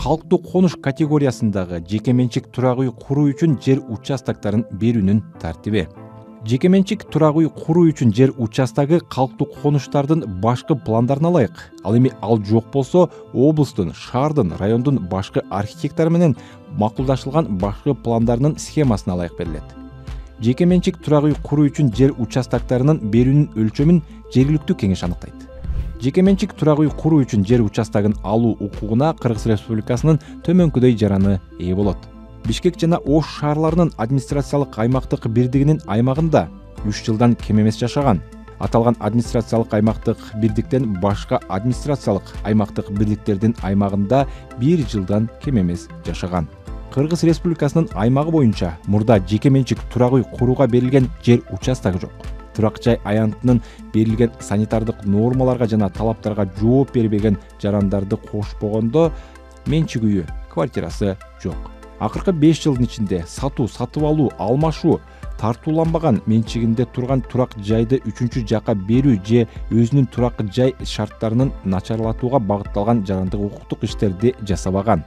Калктуу конуш категориясындагы жеке менчик турак үй куруу үчүн жер участоктарын берүүнүн тартиби. Жеке менчик турак үй куруу үчүн жер участогу калктуу конуштардын башкы пландарына ылайык. Ал эми ал жок болсо, облустун, шаардын, райондун башкы архитектору менен макулдашылган башкы пландарынын схемасына ылайык берилет. Жеке менчик турак үй куруу үчүн жер участоктарынын берүүнүн өлчөмүн жергиликтүү кеңеш аныктайт. Жеке менчик турак үй куруу үчүн жер участогун алуу укугуна Кыргыз Республикасынын төмөнкүдөй жараны ээ болот. Бишкек жана Ош шаарларынын администрациялык аймактык бирдигинин аймагында 3 жылдан кем эмес жашаган. Аталган администрациялык аймактык бирдиктен башка администрациялык аймактык бирдиктердин аймагында 1 жылдан кем эмес жашаган. Кыргыз Республикасынын аймагы боюнча мурда жеке менчик турак үй курууга берилген жер участогу жок. Турак жай аянтынын берилген санитардык нормаларга жана талаптарга жооп бербеген жарандарды кошпогондо менчик үйү, квартирасы жок. Акыркы 5 жылдын ичинде сатуу, сатып алуу, алмашуу, тартууланбаган менчигинде турган турак жайды 3-чү жакка берүү же өзүнүн турак жай шарттарынын начарлатууга багытталган жарандык укуктук иштерди жасабаган.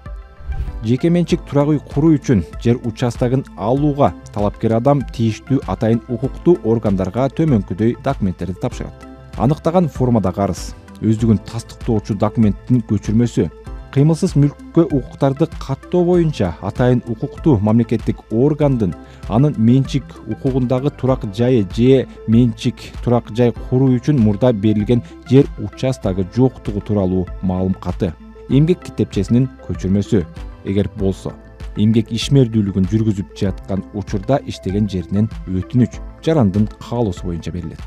Жеке менчик турак үй куруу үчүн жер участогун алууга талапкер адам тийиштүү атайын укуктуу органдарга төмөнкүдөй документтерди тапшырат. Аныктаган формадагы арыз, өздүгүн тастыктоочу документтин көчүрмөсү, кыймылсыз мүлккө укуктарды каттоо боюнча атайын укуктуу мамлекеттик органдын анын менчик укугундагы турак жайы же менчик турак жай куруу үчүн мурда берилген жер участогу жоктугу тууралуу маалым каты, эмгек китепчесинин көчүрмөсү, эгер болсо, эмгек ишмердүүлүгүн жүргүзүп жаткан учурда иштеген жеринен өтүнүч жарандын каалоосу боюнча берилет.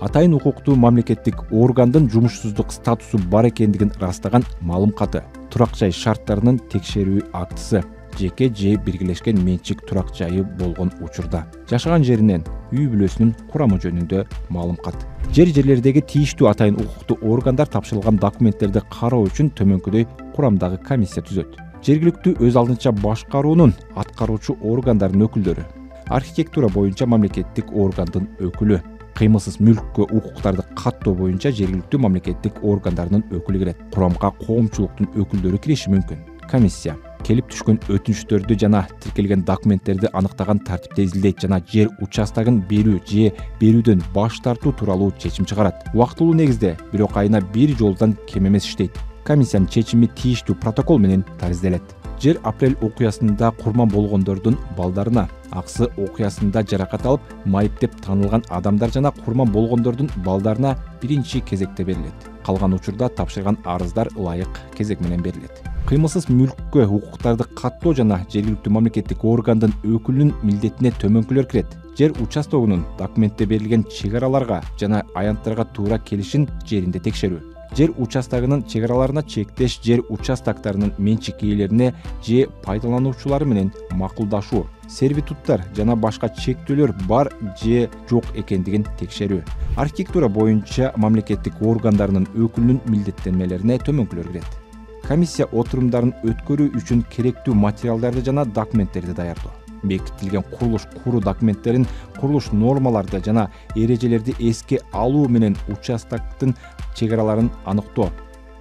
Атайын укуктуу мамлекеттик органдын жумушсуздук статусу бар экендигин ырастаган маалым каты, турак жай шарттарынын текшерүү актысы, жеке же биргелешкен менчик турак жайы болгон учурда жашаган жеринен үй бүлөсүнүн курамы жөнүндө маалым кат. Жерлердеги тийиштүү атайын укуктуу органдар тапшырылган документтерди кароо үчүн төмөнкүдөй курамдагы комиссия түзөт. Жергиликтүү өз алдынча башкаруунун аткаруучу органдарынын өкүлдөрү, архитектура боюнча мамлекеттик органдын өкүлү, кыймылсыз мүлккө укуктарды каттоо боюнча жергиликтүү мамлекеттик органдарынын өкүлү кирет. Курамга коомчулуктун өкүлдөрү кириши мүмкүн. Комиссия келип түшкөн өтүнүчтөрдү жана тиркелген документтерди аныктаган тартипте изилдейт жана жер участогун берүү же берүүдөн баш тартуу тууралуу чечим чыгарат. Убактылуу негизде, бирок айына 1 жолдан кем эмес иштейт. Комиссиянын чечими тийиштүү протокол менен таризделет. Жер апрель окуясында курман болгондордун балдарына, аксы окуясында жаракат алып, майып деп таанылган адамдар жана курман болгондордун балдарына биринчи кезекте берилет. Калган учурда тапшырган арыздар ылайык кезек менен берилет. Кыймылсыз мүлккө укуктарды каттоо жана жергиликтүү мамлекеттик органдын өкүлүнүн милдетине төмөнкүлөр кирет. Жер участогунун документте берилген чек араларга жана аянттарга туура келишин жеринде текшерүү. Жер участогунун чек араларына чектеш жер участоктарынын менчик ээлерине же пайдалануучулары менен макулдашуу, сервитуттар жана башка чектөөлөр бар же жок экендигин текшерүү. Архитектура боюнча мамлекеттик органдарынын өкүлүнүн милдеттенмелерине төмөнкүлөр кирет. Комиссия отурумдарын өткөрүү үчүн керектүү материалдарды жана документтерди даярдоо. Бекитилген курулуш куруу документтерин, курулуш нормаларды жана эрежелерди эске алуу менен участоктун чек араларын аныктоо.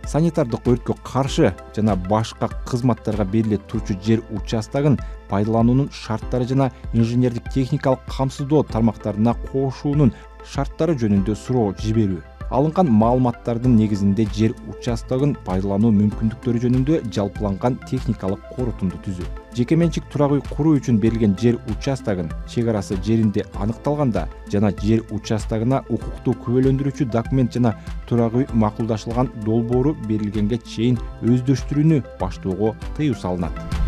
Санитардык өрткө каршы жана башка кызматтарга бериле турчу жер участогун пайдалануунун шарттары жана инженердик техникалык камсыздоо тармактарына кошуунун шарттары жөнүндө суроо жиберүү. Алынган маалыматтардын негизинде жер участогун пайдалануу мүмкүндүктөрү жөнүндө жалпыланган техникалык корутунду түзүү. Жеке менчик турак үй куруу үчүн берилген жер участогун чек арасы жеринде аныкталганда жана жер участогуна укуктуу күбөлөндүрүүчү документ жана турак үй макулдашылган долбоору берилгенге чейин өздөштүрүүнү баштоого тыюу салынат.